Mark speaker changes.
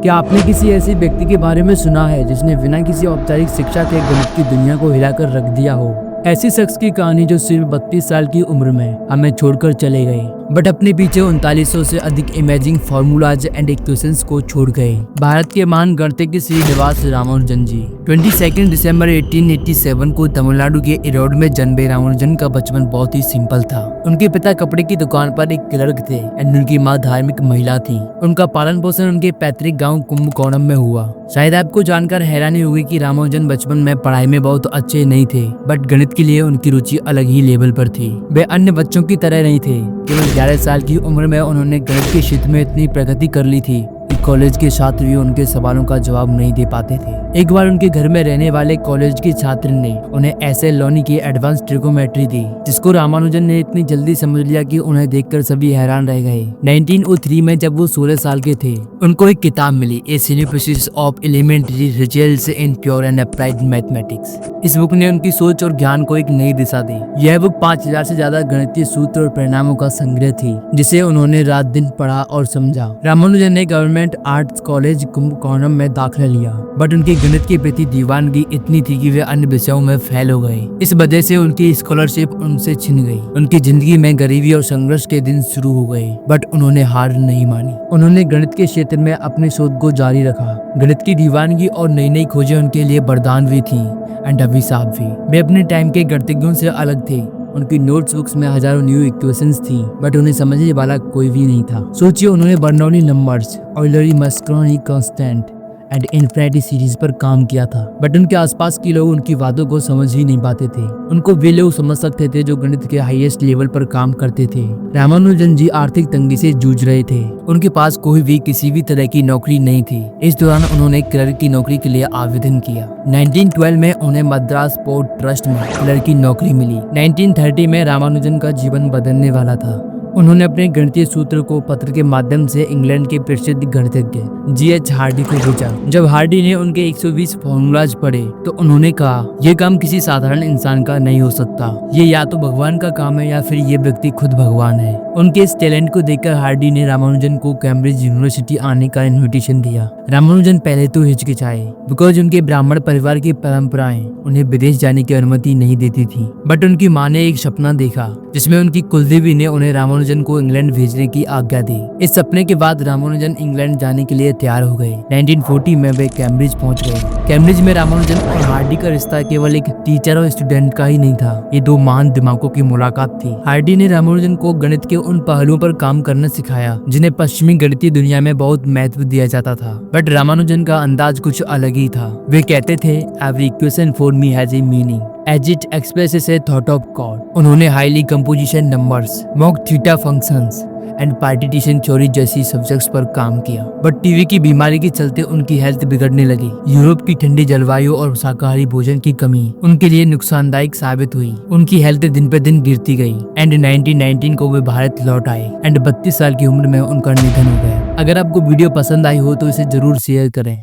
Speaker 1: क्या आपने किसी ऐसे व्यक्ति के बारे में सुना है जिसने बिना किसी औपचारिक शिक्षा के गणित की दुनिया को हिलाकर रख दिया हो? ऐसी शख्स की कहानी जो सिर्फ 32 साल की उम्र में हमें छोड़कर चले गए, बट अपने पीछे 3900 से अधिक इमेजिंग फॉर्मूलाज एंड इक्वेशंस को छोड़ गए। भारत के महान गणितज्ञ श्रीनिवास रामानुजन जी 22 दिसंबर 1887 को तमिलनाडु के इरोड में जन्मे। रामानुजन का बचपन बहुत ही सिंपल था। उनके पिता कपड़े की दुकान पर एक क्लर्क थे एंड उनकी माँ धार्मिक महिला थी। उनका पालन पोषण उनके पैतृक गाँव कुंभकोणम में हुआ। शायद आपको जानकर हैरानी होगी कि रामानुजन बचपन में पढ़ाई में बहुत अच्छे नहीं थे, बट गणित के लिए उनकी रुचि अलग ही लेवल पर थी। वे अन्य बच्चों की तरह नहीं थे। केवल 11 साल की उम्र में उन्होंने गणित के क्षेत्र में इतनी प्रगति कर ली थी कि कॉलेज के छात्र भी उनके सवालों का जवाब नहीं दे पाते थे। एक बार उनके घर में रहने वाले कॉलेज के छात्र ने उन्हें ऐसे लोनी की एडवांस ट्रिगोमेट्री दी, जिसको रामानुजन ने इतनी जल्दी समझ लिया कि उन्हें देखकर सभी हैरान रह गए। 1903 में जब वो 16 साल के थे, उनको एक किताब मिली, a synopsis of elementary results in pure and applied mathematics. इस बुक ने उनकी सोच और ज्ञान को एक नई दिशा दी। यह बुक 5000 से ज्यादा गणितीय सूत्र और परिणामों का संग्रह थी, जिसे उन्होंने रात दिन पढ़ा और समझा। रामानुजन ने गवर्नमेंट आर्ट्स कॉलेज कुंभकोणम में दाखिला लिया, बट उनकी गणित के प्रति दीवानगी इतनी थी कि वे अन्य विषयों में फेल हो गए। इस वजह से उनकी स्कॉलरशिप उनसे छिन गई। उनकी जिंदगी में गरीबी और संघर्ष के दिन शुरू हो गए, बट उन्होंने हार नहीं मानी। उन्होंने गणित के क्षेत्र में अपनी शोध को जारी रखा। गणित की दीवानगी और नई नई खोजें उनके लिए वरदान भी थी एंड अभिशाप भी। वे अपने टाइम के गणितज्ञों से अलग थे। उनकी नोट्स बुक्स में हजारों न्यू इक्वेशंस थी, बट उन्हें समझने वाला कोई भी नहीं था। सोचिए, उन्होंने Bernoulli numbers, Euler Mascheroni constant and infinity series पर काम किया था, बट उनके आसपास के लोग उनकी बातों को समझ ही नहीं पाते थे। उनको वे लोग समझ सकते थे जो गणित के हाईएस्ट लेवल पर काम करते थे। रामानुजन जी आर्थिक तंगी से जूझ रहे थे। उनके पास कोई भी किसी भी तरह की नौकरी नहीं थी। इस दौरान उन्होंने क्लर्क की नौकरी के लिए आवेदन किया। 1912 में उन्हें मद्रास पोर्ट ट्रस्ट में क्लर्क की नौकरी मिली। 1930 में रामानुजन का जीवन बदलने वाला था। उन्होंने अपने गणितीय सूत्र को पत्र के माध्यम से इंग्लैंड के प्रसिद्ध गणितज्ञ G.H. हार्डी को भेजा। जब हार्डी ने उनके 120 फॉर्मूलाज पढ़े तो उन्होंने कहा, यह काम किसी साधारण इंसान का नहीं हो सकता। ये या तो भगवान का काम है या फिर ये व्यक्ति खुद भगवान है। उनके इस टैलेंट को देखकर हार्डी ने रामानुजन को कैम्ब्रिज यूनिवर्सिटी आने का इन्विटेशन दिया। रामानुजन पहले तो हिचकिचाए, बिकॉज उनके ब्राह्मण परिवार की परंपराएं उन्हें विदेश जाने की अनुमति नहीं देती थी। बट उनकी माँ ने एक सपना देखा जिसमें उनकी कुलदेवी ने उन्हें रामानुजन को इंग्लैंड भेजने की आज्ञा दी। इस सपने के बाद रामानुजन इंग्लैंड जाने के लिए तैयार हो गए। 1940 में वे कैम्ब्रिज पहुंच गए। कैम्ब्रिज में रामानुजन और हार्डी का रिश्ता केवल एक टीचर और स्टूडेंट का ही नहीं था, ये दो महान दिमागों की मुलाकात थी। हार्डी ने रामानुजन को गणित के उन पहलुओं पर काम करना सिखाया जिन्हें पश्चिमी गणितीय दुनिया में बहुत महत्व दिया जाता था, बट रामानुजन का अंदाज कुछ अलग ही था। वे कहते थे, every equation for me has a meaning as it expresses a thought of God। उन्होंने highly composition numbers, mock theta functions and partition theory जैसी सब्जेक्ट्स पर काम किया, बट टीवी की बीमारी के चलते उनकी हेल्थ बिगड़ने लगी। यूरोप की ठंडी जलवायु और शाकाहारी भोजन की कमी उनके लिए नुकसानदायक साबित हुई। उनकी हेल्थ दिन पे दिन गिरती गई एंड 1919 को वे भारत लौट आए एंड 32 साल की उम्र में उनका निधन हो गया। अगर आपको वीडियो पसंद आई हो तो इसे जरूर शेयर करें।